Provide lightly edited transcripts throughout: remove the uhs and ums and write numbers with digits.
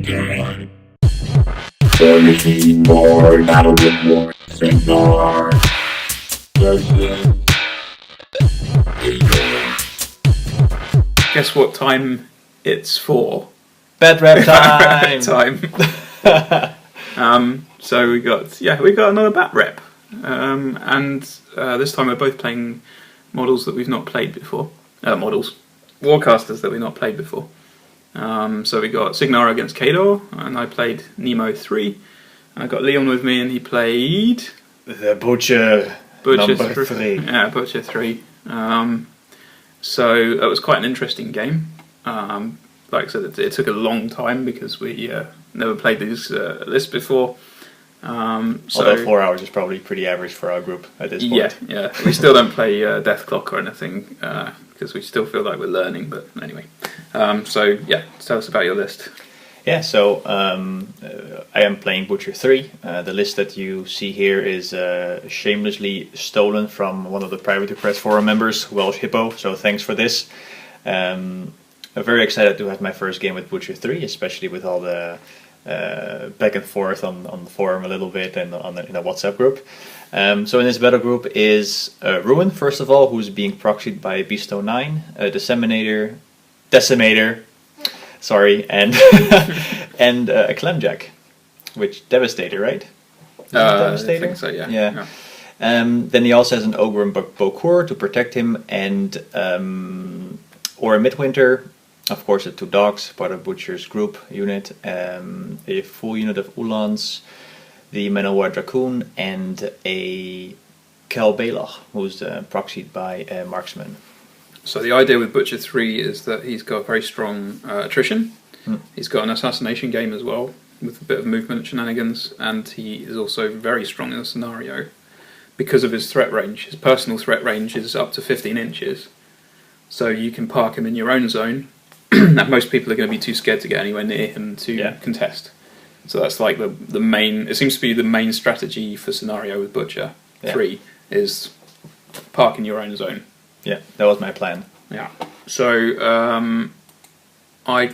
game. 17 more, that'll get more. Cygnar versus Khador. Guess what time it's for? Bad rap time! So we got another bat rep, and this time we're both playing models that we've not played before. Warcasters that we've not played before. So we got Cygnar against Khador, and I played Nemo 3. And I got Leon with me, and he played The Butcher number 3. Yeah, Butcher 3. So it was quite an interesting game. Like I said, it took a long time because we never played these lists before. Although 4 hours is probably pretty average for our group at this point. Yeah. We still don't play Death Clock or anything because we still feel like we're learning. But anyway, tell us about your list. Yeah, so I am playing Butcher 3. The list that you see here is shamelessly stolen from one of the Private Request forum members, Welsh Hippo, so thanks for this. I'm very excited to have my first game with Butcher 3, especially with all the back and forth on the forum a little bit and in a WhatsApp group. So in this battle group is Ruin, first of all, who's being proxied by Beasto 9, Decimator, and and a Clamjack, which Devastator, right? Devastator? I think so, yeah. Then he also has an Ogre and Bokor to protect him, and or a Midwinter, of course, the 2 dogs, part of Butcher's group unit, a full unit of Ulans, the Manowar Dracoon, and a Kel Balog, who's proxied by Marksman. So the idea with Butcher 3 is that he's got very strong attrition. He's got an assassination game as well, with a bit of movement shenanigans, and he is also very strong in the scenario because of his threat range. His personal threat range is up to 15 inches. So you can park him in your own zone, and most people are going to be too scared to get anywhere near him to contest. So that's like the main, it seems to be the main strategy for scenario with Butcher 3 is park in your own zone. Yeah, that was my plan. Yeah. So I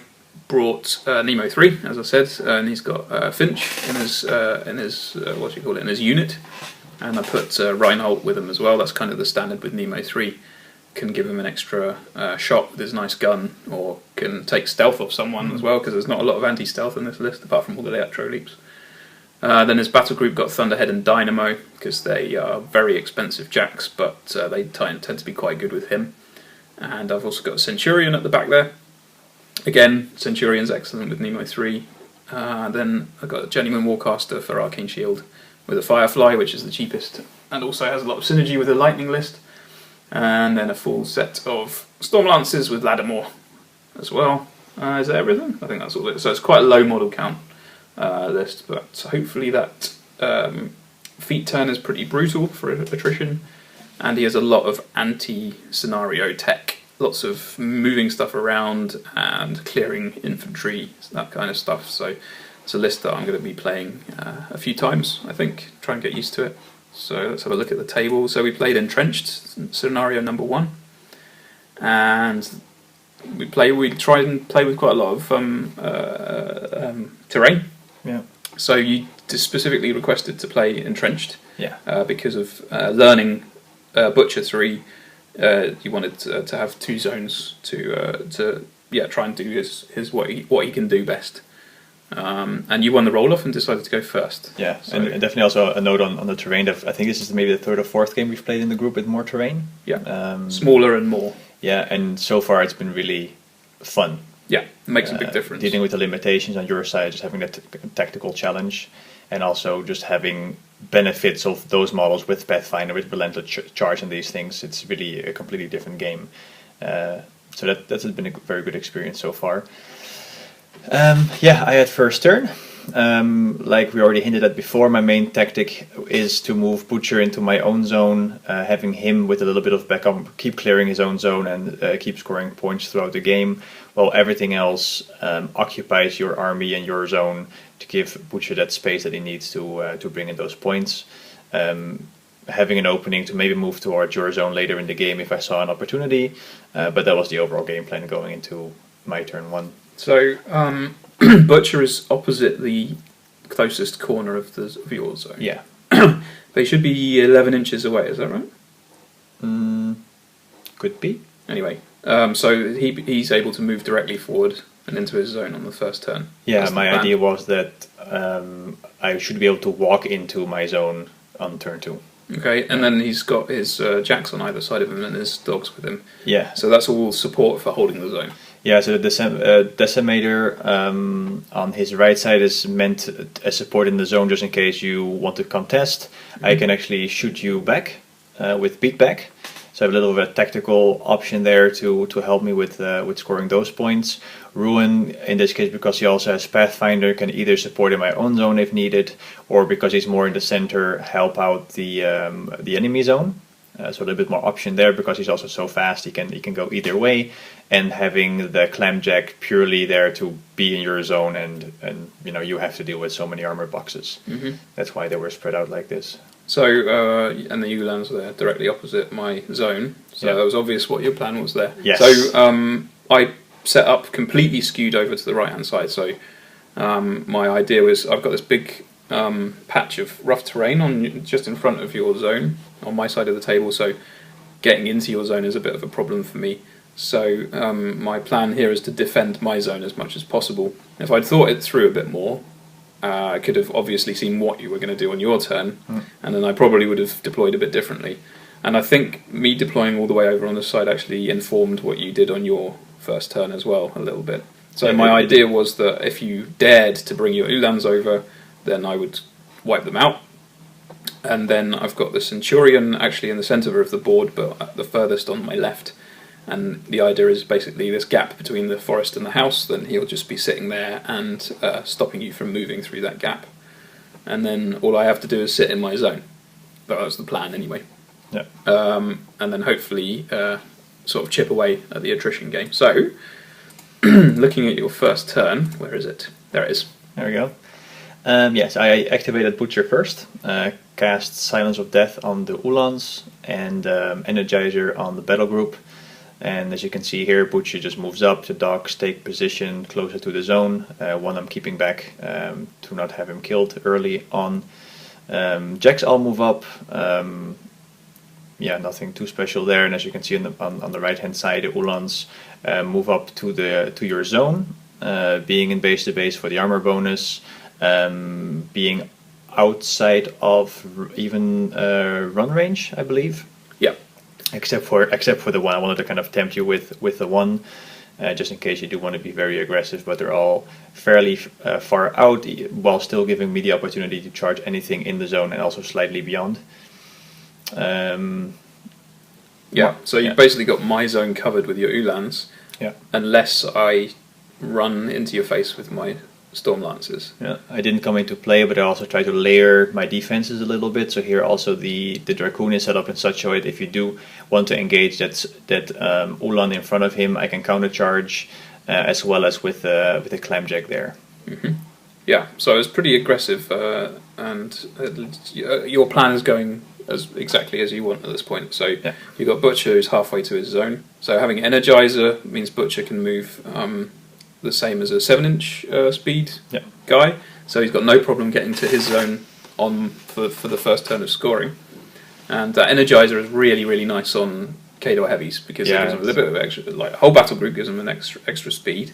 brought Nemo 3, as I said, and he's got Finch in his in his unit, and I put Reinhold with him as well. That's kind of the standard with Nemo 3. Can give him an extra shot with his nice gun, or can take stealth off someone as well, because there's not a lot of anti-stealth in this list, apart from all the electro leaps. Then his battle group got Thunderhead and Dynamo, because they are very expensive jacks, but they tend to be quite good with him. And I've also got Centurion at the back there. Again, Centurion's excellent with Nemo 3. Then I've got a Genuine Warcaster for Arcane Shield with a Firefly, which is the cheapest, and also has a lot of synergy with the Lightning list. And then a full set of Storm Lances with Lattimore as well. Is that everything? I think that's all it is. So it's quite a low model count list, but hopefully that feat turn is pretty brutal for attrition, and he has a lot of anti-scenario tech. Lots of moving stuff around and clearing infantry, that kind of stuff. So it's a list that I'm going to be playing a few times, I think, try and get used to it. So let's have a look at the table. So we played Entrenched, scenario number 1, and we tried and play with quite a lot of terrain. Yeah. So you specifically requested to play Entrenched. Yeah. Because of learning Butcher 3, you wanted to have 2 zones to try and do his what he can do best. And you won the roll-off and decided to go first. Yeah, so. and definitely also a note on the terrain. I think this is maybe the 3rd or 4th game we've played in the group with more terrain. Yeah, smaller and more. Yeah, and so far it's been really fun. Yeah, it makes a big difference. Dealing with the limitations on your side, just having that tactical challenge, and also just having benefits of those models with Pathfinder, with Relentless Charge and these things. It's really a completely different game. So that's been a very good experience so far. I had first turn. Like we already hinted at before, my main tactic is to move Butcher into my own zone, having him with a little bit of backup, keep clearing his own zone and keep scoring points throughout the game, while everything else occupies your army and your zone to give Butcher that space that he needs to bring in those points. Having an opening to maybe move towards your zone later in the game if I saw an opportunity, but that was the overall game plan going into my turn 1. So Butcher is opposite the closest corner of your zone. Yeah. They should be 11 inches away. Is that right? Could be. Anyway, so he's able to move directly forward and into his zone on the first turn. Yeah, That's the my plan. idea was that I should be able to walk into my zone on turn 2. Okay, and then he's got his jacks on either side of him and his dogs with him. Yeah. So that's all support for holding the zone. Yeah, so the decimator on his right side is meant as support in the zone just in case you want to contest. I can actually shoot you back with beatback. So I have a little bit of a tactical option there to help me with scoring those points. Ruin, in this case, because he also has Pathfinder, can either support in my own zone if needed, or because he's more in the center, help out the enemy zone. So a little bit more option there because he's also so fast. He can go either way, and having the Clamjack purely there to be in your zone, and you have to deal with so many armor boxes. That's why they were spread out like this. So, and the Ulans are there directly opposite my zone. So Yeah. It was obvious what your plan was there. Yes. So I set up completely skewed over to the right hand side. So my idea was I've got this big patch of rough terrain just in front of your zone on my side of the table. So getting into your zone is a bit of a problem for me. So my plan here is to defend my zone as much as possible. If I'd thought it through a bit more, I could have obviously seen what you were going to do on your turn, and then I probably would have deployed a bit differently. And I think me deploying all the way over on the side actually informed what you did on your first turn as well, a little bit. So Yeah, my it idea was that if you dared to bring your Ulans over, then I would wipe them out. And then I've got the Centurion actually in the centre of the board, but at the furthest on my left. And the idea is basically this gap between the forest and the house, then he'll just be sitting there and stopping you from moving through that gap. And then all I have to do is sit in my zone. But that was the plan anyway. Yeah. And then hopefully sort of chip away at the attrition game. So, looking at your first turn, where is it? There it is. There we go. Yes, I activated Butcher first, cast Silence of Death on the Ulans, and Energizer on the battle group. And as you can see here, Butcher just moves up, the dogs take position closer to the zone. One I'm keeping back to not have him killed early on. Jacks all move up. Nothing too special there. And as you can see on the right hand side, the Ulans move up to your zone, being in base to base for the armor bonus, being outside of even run range, I believe. Yeah. Except for the one, I wanted to kind of tempt you with the one, just in case you do want to be very aggressive. But they're all fairly far out, while still giving me the opportunity to charge anything in the zone and also slightly beyond. So you've basically got my zone covered with your Ulans, unless I run into your face with my Storm Lancers. Yeah, I didn't come into play, but I also try to layer my defenses a little bit. So here also the Dracoon is set up in such a way that if you do want to engage that Ulan in front of him, I can countercharge, as well as with the Clamjack there. Yeah, so it's pretty aggressive, and your plan is going exactly as you want at this point. So you've got Butcher who's halfway to his zone. So having Energizer means Butcher can move the same as a 7-inch speed guy. So he's got no problem getting to his zone for the first turn of scoring. And Energizer is really, really nice on Khador heavies because it gives them a little bit of extra, like a whole battle group gives them an extra speed.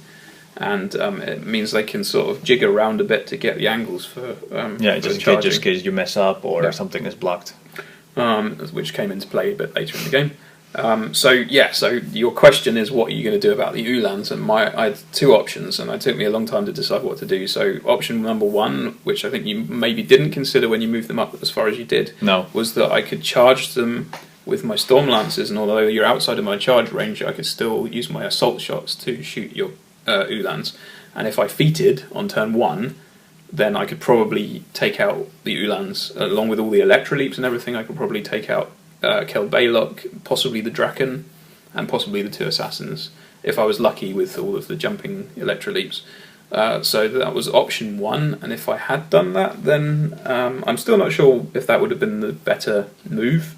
And it means they can sort of jig around a bit to get the angles for just in case you mess up or something is blocked. Which came into play a bit later in the game. So your question is what are you going to do about the Ulans, and I had two options, and it took me a long time to decide what to do. So option number one, which I think you maybe didn't consider when you moved them up as far as you did, was that I could charge them with my Storm Lancers, and although you're outside of my charge range, I could still use my assault shots to shoot your Ulans, and if I feated on turn one, then I could probably take out the Ulans along with all the Electroleaps and everything. I could probably take out Kel Baylock, possibly the Draken, and possibly the two Assassins, if I was lucky with all of the jumping Electroleaps. So that was option one, and if I had done that, then I'm still not sure if that would have been the better move.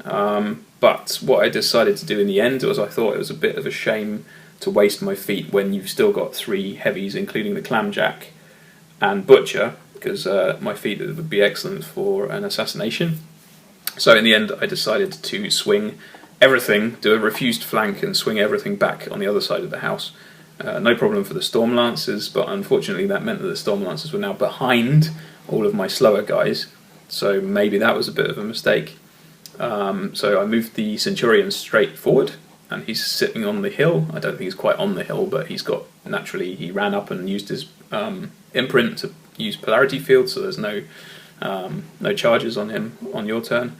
But what I decided to do in the end was I thought it was a bit of a shame to waste my feet when you've still got 3 heavies, including the clamjack and butcher, because my feet would be excellent for an assassination. So in the end, I decided to swing everything, do a refused flank, and swing everything back on the other side of the house. No problem for the Storm Lancers, but unfortunately that meant that the Storm Lancers were now behind all of my slower guys, so maybe that was a bit of a mistake. So I moved the Centurion straight forward, and he's sitting on the hill. I don't think he's quite on the hill, but he ran up and used his imprint to use Polarity Field, so there's no charges on him on your turn.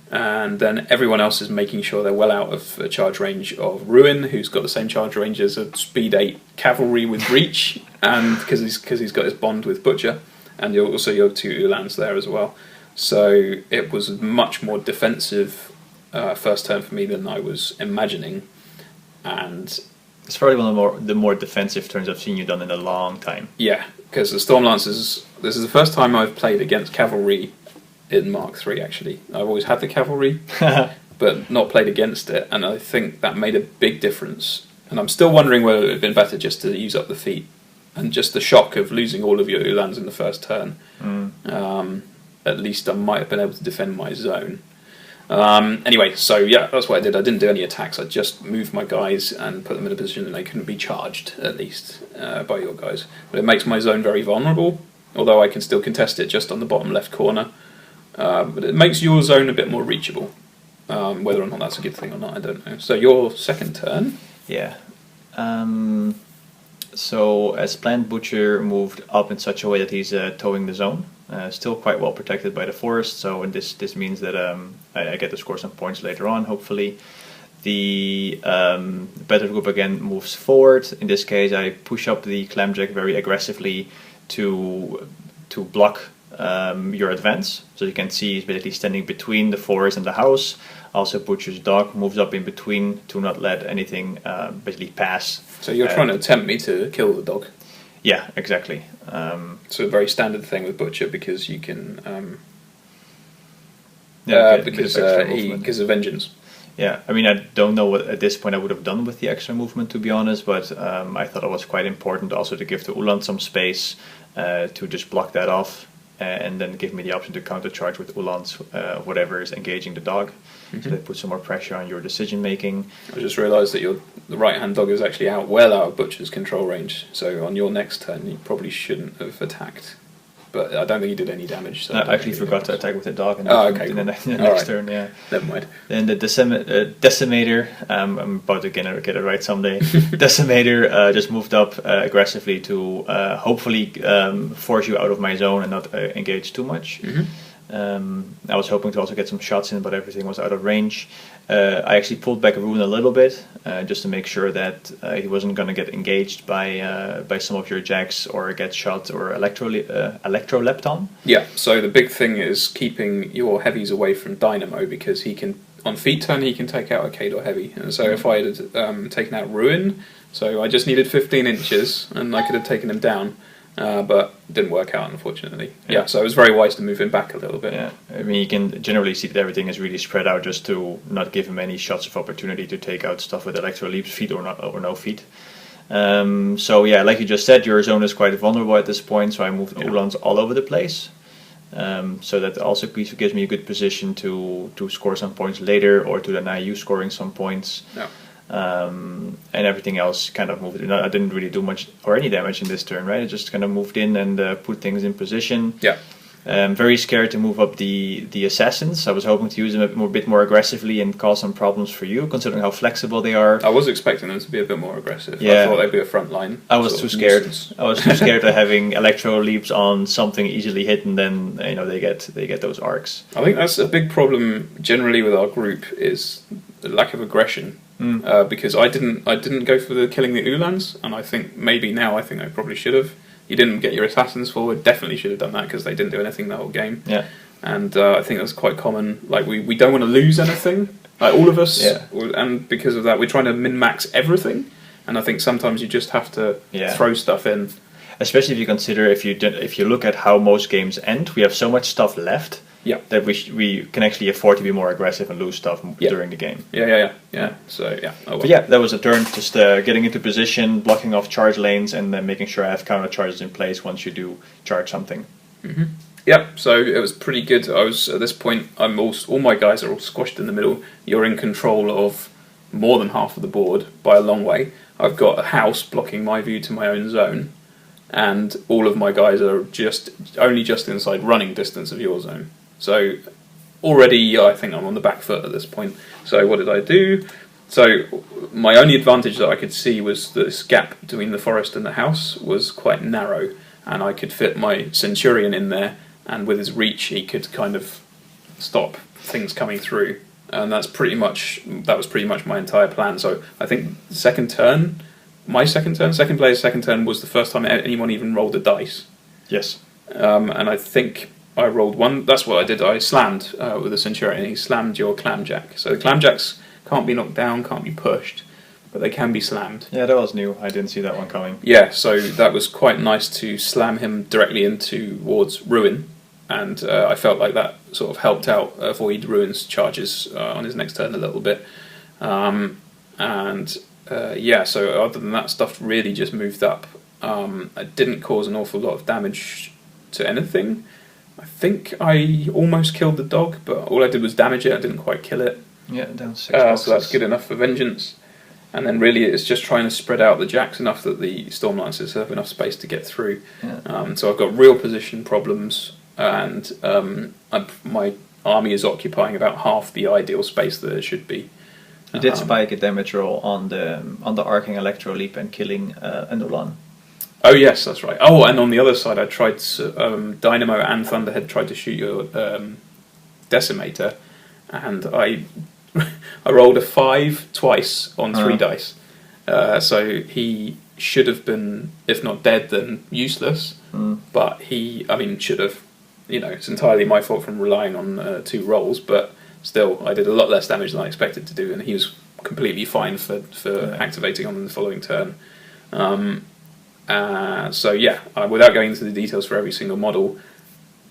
And then everyone else is making sure they're well out of charge range of Ruin, who's got the same charge range as a Speed 8 Cavalry with Reach, and because he's got his bond with Butcher, and also your 2 Ulans there as well. So it was much more defensive first turn for me than I was imagining, and it's probably one of the more defensive turns I've seen you done in a long time. Yeah, because the Storm Lancers, this is the first time I've played against Cavalry in Mark III, actually. I've always had the Cavalry, but not played against it, and I think that made a big difference. And I'm still wondering whether it would have been better just to use up the feet, and just the shock of losing all of your Ulans in the first turn. At least I might have been able to defend my zone. Anyway, so yeah, that's what I did. I didn't do any attacks. I just moved my guys and put them in a position that they couldn't be charged, at least, by your guys. But it makes my zone very vulnerable, although I can still contest it just on the bottom left corner. But it makes your zone a bit more reachable. Whether or not that's a good thing or not, I don't know. So your second turn. Yeah. So as planned, Butcher moved up in such a way that he's towing the zone. Still quite well protected by the forest, so this means that I get to score some points later on, hopefully. The battle group again moves forward. In this case, I push up the Clamjack very aggressively to block your advance. So you can see he's basically standing between the forest and the house. Also, Butcher's dog moves up in between to not let anything basically pass. So you're trying to tempt me to kill the dog. Yeah, exactly. It's a very standard thing with Butcher because you can because of vengeance. Yeah, I mean, I don't know what at this point I would have done with the extra movement, to be honest, but I thought it was quite important also to give the Ulan some space to just block that off, and then give me the option to countercharge with Ulans, whatever is engaging the dog. So they put some more pressure on your decision making. I just realised that the right-hand dog is actually well out of Butcher's control range, so on your next turn you probably shouldn't have attacked. But I don't think you did any damage. So I actually forgot to attack with the dog in the next turn. Yeah, never mind. Then the Decimator, I'm about to get it right someday. Decimator just moved up aggressively to hopefully force you out of my zone and not engage too much. I was hoping to also get some shots in, but everything was out of range. I actually pulled back Rune a little bit, just to make sure that he wasn't going to get engaged by some of your jacks or get shot or electrolepton. Yeah, so the big thing is keeping your heavies away from Dynamo, because he can, on feet turn, he can take out a Khador heavy. And so if I had taken out Ruin, so I just needed 15 inches and I could have taken him down. But it didn't work out, unfortunately. Yeah, so it was very wise to move him back a little bit. Yeah, I mean, you can generally see that everything is really spread out just to not give him any shots of opportunity to take out stuff with Electro Leap's feet or no feet. So yeah, like you just said, your zone is quite vulnerable at this point, so I moved Ulans all over the place. So that also gives me a good position to score some points later, or to deny you scoring some points. Yeah. And everything else kind of moved in. I didn't really do much or any damage in this turn, right? I just kind of moved in and put things in position. Yeah. Very scared to move up the assassins. I was hoping to use them a bit more aggressively and cause some problems for you, considering how flexible they are. I was expecting them to be a bit more aggressive. Yeah. I thought they'd be a front line. I was too scared. I was too scared of having Electro Leaps on something easily hit, and then they get those arcs. I think that's a big problem generally with our group, is the lack of aggression. Because I didn't go for the killing the Ulans, and I think maybe now I probably should have. You didn't get your assassins forward. Definitely should have done that, because they didn't do anything the whole game. Yeah, and I think that's quite common. Like we don't want to lose anything. Like all of us. Yeah. And because of that, we're trying to min-max everything. And I think sometimes you just have to throw stuff in. Especially if you consider if you look at how most games end, we have so much stuff left Yeah. That we can actually afford to be more aggressive and lose stuff during the game. Yeah. So yeah. Oh, well. But yeah, that was a turn. Just getting into position, blocking off charge lanes, and then making sure I have counter charges in place once you do charge something. Mm-hmm. Yeah, so it was pretty good. I was at this point. All my guys are all squashed in the middle. You're in control of more than half of the board by a long way. I've got a house blocking my view to my own zone, and all of my guys are only just inside running distance of your zone. So already, I think I'm on the back foot at this point. So what did I do? So my only advantage that I could see was this gap between the forest and the house was quite narrow, and I could fit my Centurion in there, and with his reach he could kind of stop things coming through. And that was pretty much my entire plan. So I think second player's second turn was the first time anyone even rolled a dice. Yes. And I think I rolled one. That's what I did. I slammed with the Centurion. He slammed your Clamjack. So the Clamjacks can't be knocked down, can't be pushed, but they can be slammed. Yeah, that was new. I didn't see that one coming. Yeah, so that was quite nice to slam him directly towards Ruin. And I felt like that sort of helped out avoid Ruin's charges on his next turn a little bit. So other than that, stuff really just moved up. It didn't cause an awful lot of damage to anything. I think I almost killed the dog, but all I did was damage it. I didn't quite kill it. Yeah, down 6 boxes. So that's good enough for vengeance. And then really it's just trying to spread out the jacks enough that the Stormlancers have enough space to get through. Yeah. So I've got real position problems, and my army is occupying about half the ideal space that it should be. You did spike a damage roll on the Arcing Electro Leap and killing Andulan. Oh yes, that's right. Oh, and on the other side, I tried Dynamo and Thunderhead tried to shoot your Decimator, and I rolled a 5 twice on 3 dice. So he should have been, if not dead, then useless. But should have. It's entirely my fault from relying on 2 rolls, but still, I did a lot less damage than I expected to do, and he was completely fine for activating on the following turn. Without going into the details for every single model,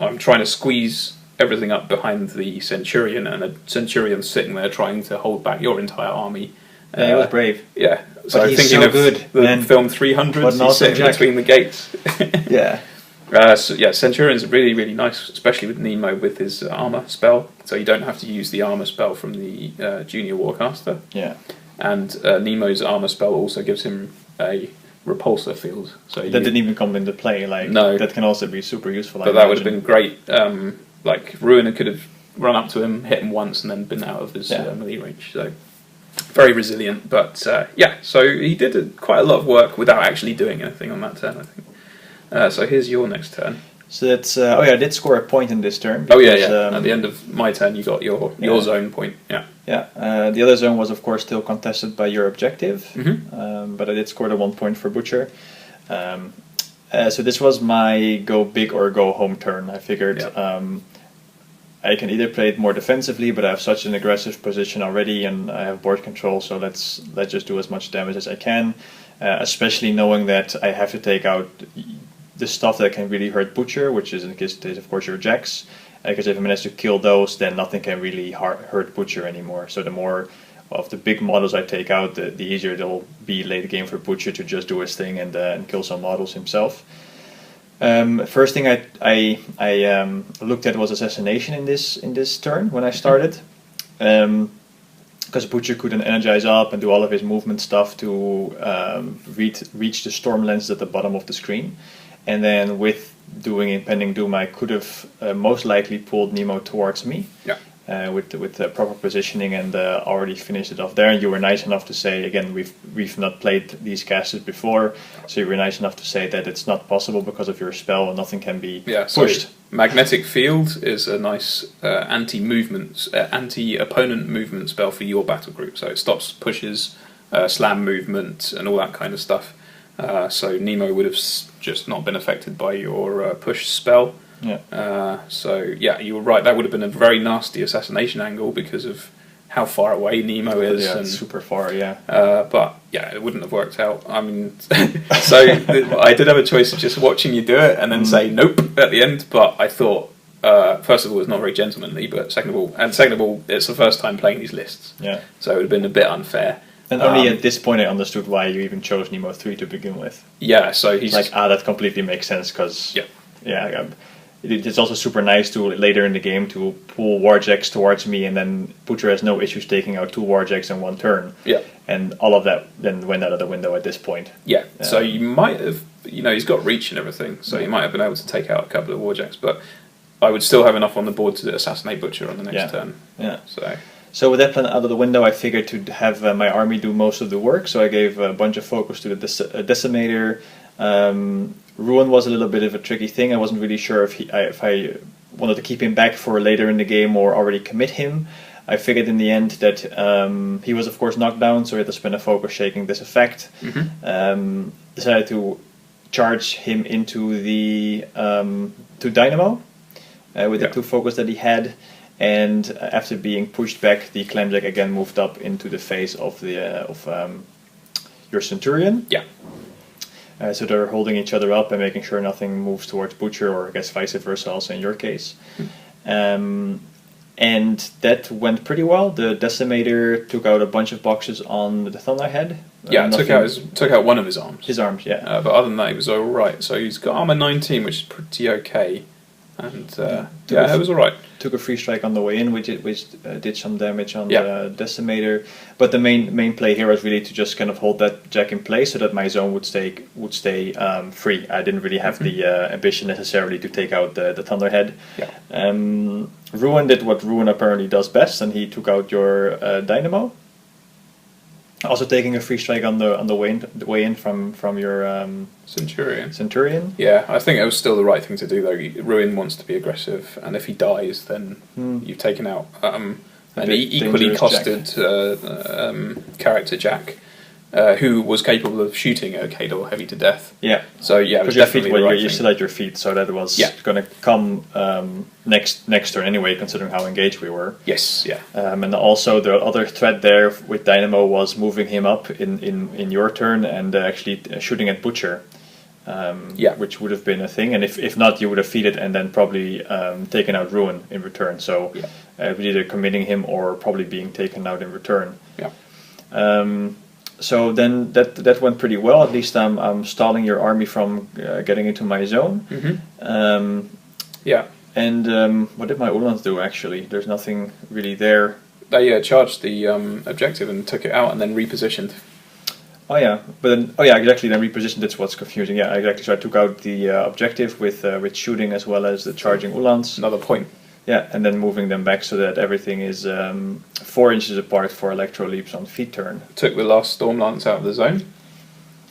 I'm trying to squeeze everything up behind the Centurion, and a Centurion sitting there trying to hold back your entire army. Yeah, he was brave. Yeah, so but I'm thinking so of good. the film 300, he's sitting between the gates. Yeah. Centurion's really, really nice, especially with Nemo with his armor spell. So you don't have to use the armor spell from the junior Warcaster. Yeah. And Nemo's armor spell also gives him a repulsor field. So that didn't even come into play. No. That can also be super useful. But that would have been great. Ruiner could have run up to him, hit him once, and then been out of his melee range. So very resilient. But so he did quite a lot of work without actually doing anything on that turn, I think. So here's your next turn. So that's I did score a point in this turn. Because, at the end of my turn, you got your zone point. Yeah. Yeah. The other zone was of course still contested by your objective, but I did score the 1 point for Butcher. So this was my go big or go home turn. I figured I can either play it more defensively, but I have such an aggressive position already, and I have board control. So let's just do as much damage as I can, especially knowing that I have to take out the stuff that can really hurt Butcher, which is in this case, of course, your jacks. Because if I manage to kill those, then nothing can really hurt Butcher anymore. So the more of the big models I take out, the easier it'll be late game for Butcher to just do his thing and kill some models himself. First thing I looked at was assassination in this turn when I started. Because Butcher couldn't energize up and do all of his movement stuff to reach the storm lens at the bottom of the screen. And then with doing Impending Doom, I could have most likely pulled Nemo towards me with the proper positioning and already finished it off there. And you were nice enough to say, again, we've not played these casters before, so you were nice enough to say that it's not possible because of your spell and nothing can be pushed. So Magnetic Field is a nice anti-opponent movement spell for your battle group. So it stops pushes, slam movement, and all that kind of stuff. So Nemo would have just not been affected by your push spell. Yeah. You were right. That would have been a very nasty assassination angle because of how far away Nemo is. Yeah, and super far. Yeah. But it wouldn't have worked out. I mean, I did have a choice of just watching you do it and then say nope at the end. But I thought first of all, it's not very gentlemanly, but second of all, it's the first time playing these lists. Yeah. So it would have been a bit unfair. And only at this point I understood why you even chose Nemo 3 to begin with. Yeah, so he's... Like, that completely makes sense, because... It's also super nice to, later in the game, to pull Warjacks towards me, and then Butcher has no issues taking out 2 Warjacks in one turn. Yeah. And all of that then went out of the window at this point. Yeah, so you might have... he's got reach and everything, so you might have been able to take out a couple of Warjacks, but I would still have enough on the board to assassinate Butcher on the next turn. Yeah. So with that plan out of the window, I figured to have my army do most of the work, so I gave a bunch of focus to the Decimator. Ruin was a little bit of a tricky thing. I wasn't really sure if I wanted to keep him back for later in the game or already commit him. I figured in the end that he was of course knocked down, so I had to spend a focus shaking this effect. Decided to charge him into the to Dynamo with the 2 focus that he had. And after being pushed back, the Clamjack again moved up into the face of the your Centurion. Yeah. So they're holding each other up and making sure nothing moves towards Butcher, or I guess vice versa also in your case. And that went pretty well. The Decimator took out a bunch of boxes on the Thunderhead. Yeah, took out one of his arms. His arms, yeah. But other than that, he was alright. So he's got armor 19, which is pretty okay. And it was alright. Took a free strike on the way in, which did some damage on the Decimator. But the main play here was really to just kind of hold that Jack in place so that my zone would stay free. I didn't really have the ambition necessarily to take out the Thunderhead. Yeah. Ruin did what Ruin apparently does best, and he took out your Dynamo. Also taking a free strike on the way in from your Centurion. Yeah, I think it was still the right thing to do though. Ruin wants to be aggressive, and if he dies, then you've taken out an equally costed character Jack, who was capable of shooting a Khador heavy to death. Yeah. So yeah, it was definitely the right thing. You're still at your feet, so that was going to come next turn anyway, considering how engaged we were. Yes. Yeah. And also the other threat there with Dynamo was moving him up in your turn and actually shooting at Butcher. Which would have been a thing, and if not, you would have feeded and then probably taken out Ruin in return. So either committing him or probably being taken out in return. Yeah. So then that went pretty well. At least I'm stalling your army from getting into my zone. Yeah. And what did my Uhlans do actually? There's nothing really there. They charged the objective and took it out and then repositioned. Oh yeah, but then exactly. Then repositioned. That's what's confusing. Yeah, exactly. So I took out the objective with shooting as well as the charging Uhlans. Another point. Yeah, and then moving them back so that everything is 4 inches apart for electro leaps on feet turn. Took the last Stormlance out of the zone.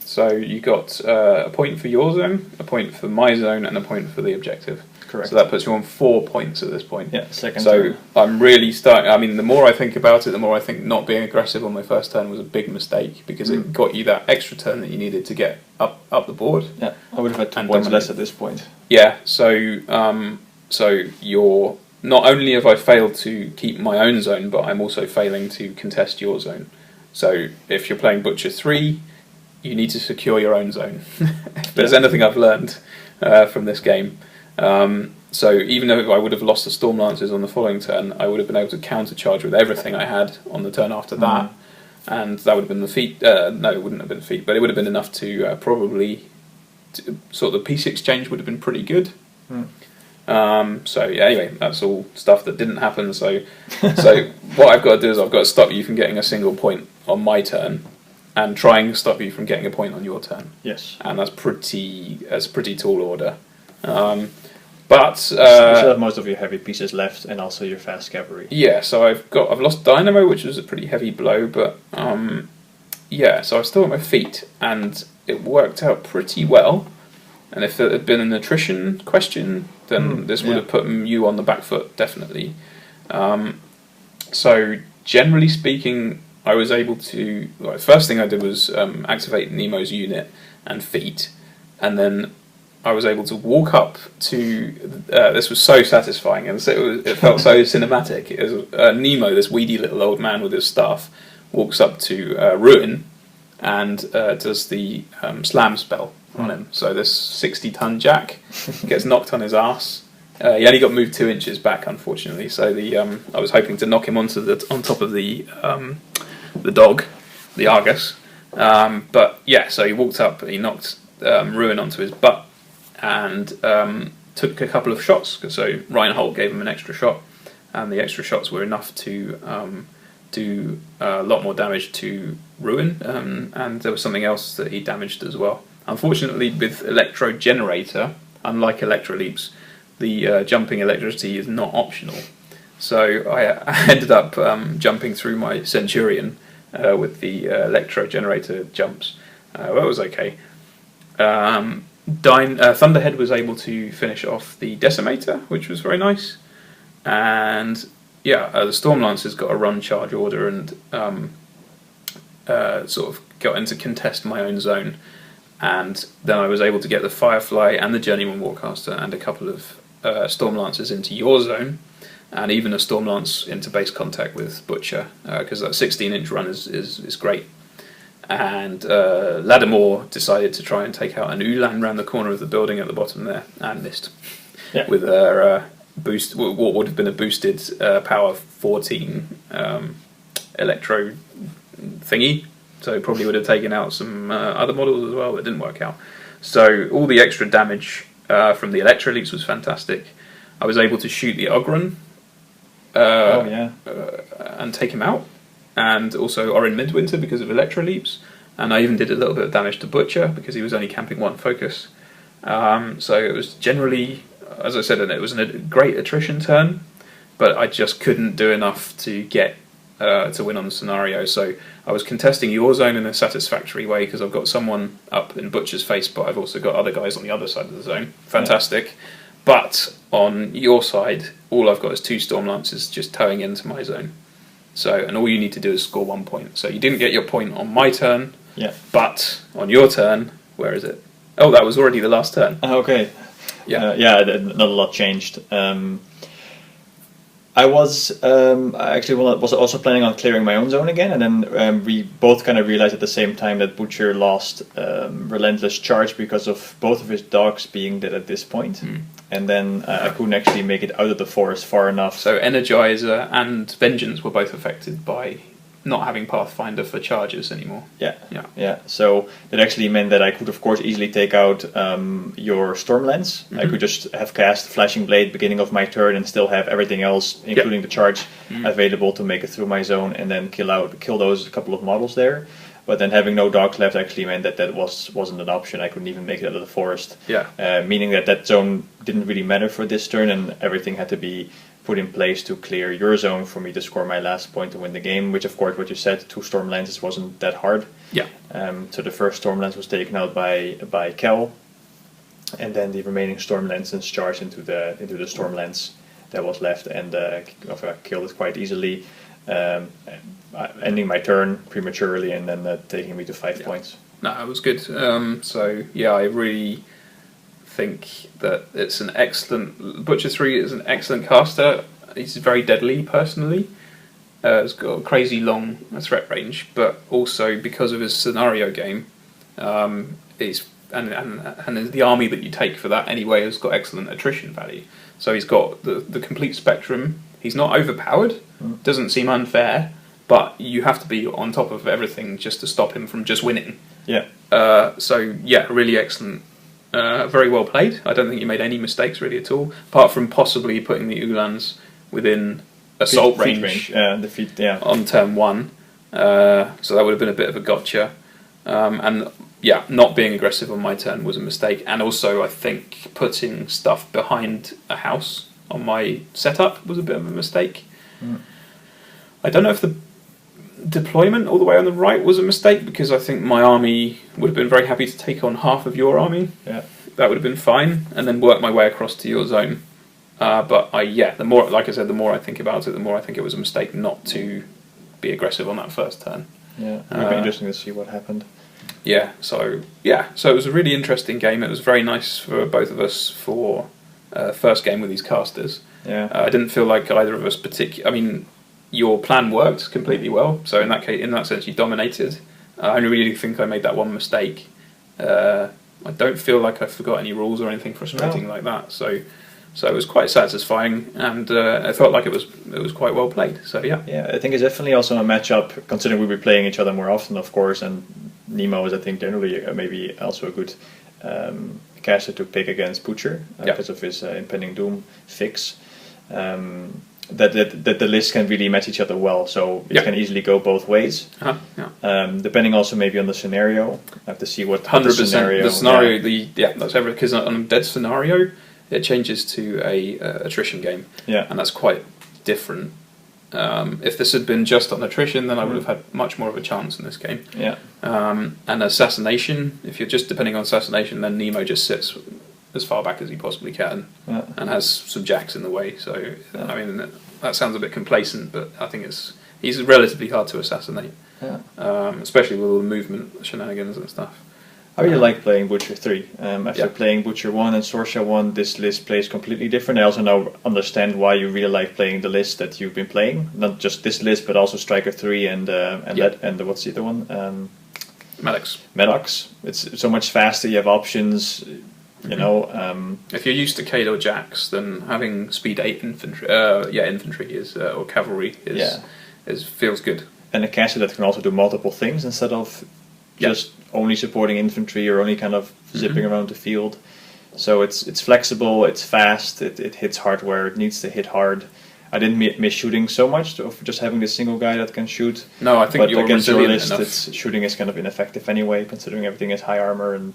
So you got a point for your zone, a point for my zone, and a point for the objective. Correct. So that puts you on 4 points at this point. Yeah, second so turn. I'm really starting... I mean, the more I think about it, the more I think not being aggressive on my first turn was a big mistake, because it got you that extra turn that you needed to get up the board. Yeah, I would have had 2 points less at this point. Yeah, so you're... Not only have I failed to keep my own zone, but I'm also failing to contest your zone. So if you're playing Butcher 3, you need to secure your own zone. If there's anything I've learned from this game. So even though I would have lost the Stormlances on the following turn, I would have been able to countercharge with everything I had on the turn after that. And that would have been the feat. No, it wouldn't have been the feat, but it would have been enough to probably... sort of the peace exchange would have been pretty good. So yeah, anyway, that's all stuff that didn't happen. So what I've got to do is I've got to stop you from getting a single point on my turn, and try and stop you from getting a point on your turn. Yes, and that's a pretty tall order. But you still have most of your heavy pieces left, and also your fast cavalry. Yeah, so I've lost Dynamo, which was a pretty heavy blow, but so I'm still on my feet, and it worked out pretty well. And if it had been an attrition question, then this would have put you on the back foot, definitely. So, generally speaking, I was able to... Well, the first thing I did was activate Nemo's unit and feet, and then I was able to walk up to... this was so satisfying, and it felt so cinematic. It was, Nemo, this weedy little old man with his staff, walks up to Ruin and does the slam spell on him. So this 60-ton Jack gets knocked on his ass, He only got moved 2 inches back, unfortunately. So I was hoping to knock him on top of the dog, the Argus. But yeah, so he walked up, he knocked Ruin onto his butt, and took a couple of shots. So Reinhold gave him an extra shot, and the extra shots were enough to do a lot more damage to Ruin, and there was something else that he damaged as well. Unfortunately, with Electro Generator, unlike Electroleaps, the jumping electricity is not optional. So I ended up jumping through my Centurion with the Electro Generator jumps. That was okay. Thunderhead was able to finish off the Decimator, which was very nice. And yeah, the Stormlancer's got a run charge order and sort of got into contest my own zone. And then I was able to get the Firefly and the Journeyman Warcaster and a couple of Stormlancers into your zone, and even a Stormlance into base contact with Butcher, because that 16-inch run is great. And Lattimore decided to try and take out an Ulan round the corner of the building at the bottom there, and missed. Yeah. With her boost, what would have been a boosted power 14 electro thingy. So probably would have taken out some other models as well, but it didn't work out. So all the extra damage from the Electroleaps was fantastic. I was able to shoot the Ogren and take him out, and also Orin Midwinter because of Electroleaps, and I even did a little bit of damage to Butcher because he was only camping one focus. So it was generally, as I said, it was a great attrition turn, but I just couldn't do enough to get to win on the scenario. So I was contesting your zone in a satisfactory way because I've got someone up in Butcher's face, but I've also got other guys on the other side of the zone. Fantastic. Yeah. But on your side, all I've got is 2 Stormlancers just towing into my zone. So, and all you need to do is score 1 point. So you didn't get your point on my turn, but on your turn, where is it? Oh, that was already the last turn. Okay. Yeah. Not a lot changed. I was also planning on clearing my own zone again, and then we both kind of realized at the same time that Butcher lost Relentless Charge because of both of his dogs being dead at this point. And then I couldn't actually make it out of the forest far enough. So Energizer and Vengeance were both affected by not having Pathfinder for charges anymore. Yeah. So that actually meant that I could, of course, easily take out your Stormlance. I could just have cast Flashing Blade beginning of my turn and still have everything else, including the charge, available to make it through my zone, and then kill those couple of models there. But then having no dogs left actually meant that wasn't an option. I couldn't even make it out of the forest. Meaning that zone didn't really matter for this turn, and everything had to be put in place to clear your zone for me to score my last point to win the game, which of course, what you said, 2 Stormlances wasn't that hard. So the first Stormlance was taken out by Kel, and then the remaining Stormlances charged into the Stormlance that was left, and killed it quite easily, ending my turn prematurely, and then taking me to 5 points. No, it was good. I really think that it's an excellent... Butcher 3 is an excellent caster. He's very deadly, personally. He's got a crazy long threat range, but also because of his scenario game, and the army that you take for that anyway has got excellent attrition value. So he's got the complete spectrum. He's not overpowered, doesn't seem unfair, but you have to be on top of everything just to stop him from just winning. Really excellent. Very well played. I don't think you made any mistakes really at all, apart from possibly putting the Ulans within assault range on turn 1. So that would have been a bit of a gotcha. Not being aggressive on my turn was a mistake, and also I think putting stuff behind a house on my setup was a bit of a mistake. I don't know if the deployment all the way on the right was a mistake, because I think my army would have been very happy to take on half of your army. That would have been fine, and then work my way across to your zone. The more, like I said, the more I think about it, the more I think it was a mistake not to be aggressive on that first turn. It'd be interesting to see what happened. So it was a really interesting game. It was very nice for both of us for first game with these casters. I didn't feel like either of us your plan worked completely well. So in that sense, you dominated. I only really think I made that one mistake. I don't feel like I forgot any rules or anything frustrating like that. So So it was quite satisfying, and I felt like it was quite well played. So yeah. Yeah, I think it's definitely also a matchup, considering we'll be playing each other more often, of course, and Nemo is, I think, generally maybe also a good caster to pick against Butcher because of his impending doom fix. That the lists can really match each other well, so it can easily go both ways. Depending also maybe on the scenario, I have to see what 100% the scenario. The scenario, that's everything. Because on a dead scenario, it changes to a attrition game, and that's quite different. If this had been just on attrition, then I would have had much more of a chance in this game. And assassination, if you're just depending on assassination, then Nemo just sits as far back as he possibly can and has some jacks in the way. So I mean, that sounds a bit complacent, but I think he's relatively hard to assassinate, especially with all the movement shenanigans and stuff. I really like playing Butcher 3. After playing Butcher 1 and Sorsha 1, this list plays completely different. I also now understand why you really like playing the list that you've been playing. Not just this list, but also Striker 3 and what's the other one? Maddox. It's so much faster, you have options, you know. If you're used to Khador jacks, then having speed 8 infantry, is or cavalry feels good. And a caster that can also do multiple things instead of just only supporting infantry or only kind of zipping around the field. So it's flexible, it's fast, it hits hard where it needs to hit hard. I didn't miss shooting so much of just having this single guy that can shoot. No, I think you're against your resilient list, enough. Shooting is kind of ineffective anyway, considering everything is high armor and.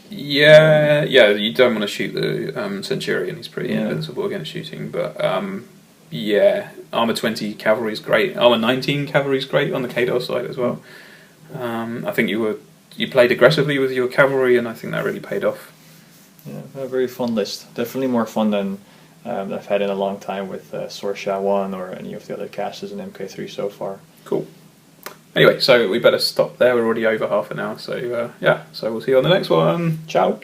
Yeah, you don't want to shoot the Centurion. He's pretty invincible against shooting, but armor 20 cavalry is great. Armor 19 cavalry is great on the Khador side as well. I think you played aggressively with your cavalry, and I think that really paid off. Yeah, a very fun list. Definitely more fun than I've had in a long time with Sorsha 1 or any of the other casters in MK3 so far. Cool. Anyway, so we better stop there. We're already over half an hour, so so we'll see you on the next one. Ciao.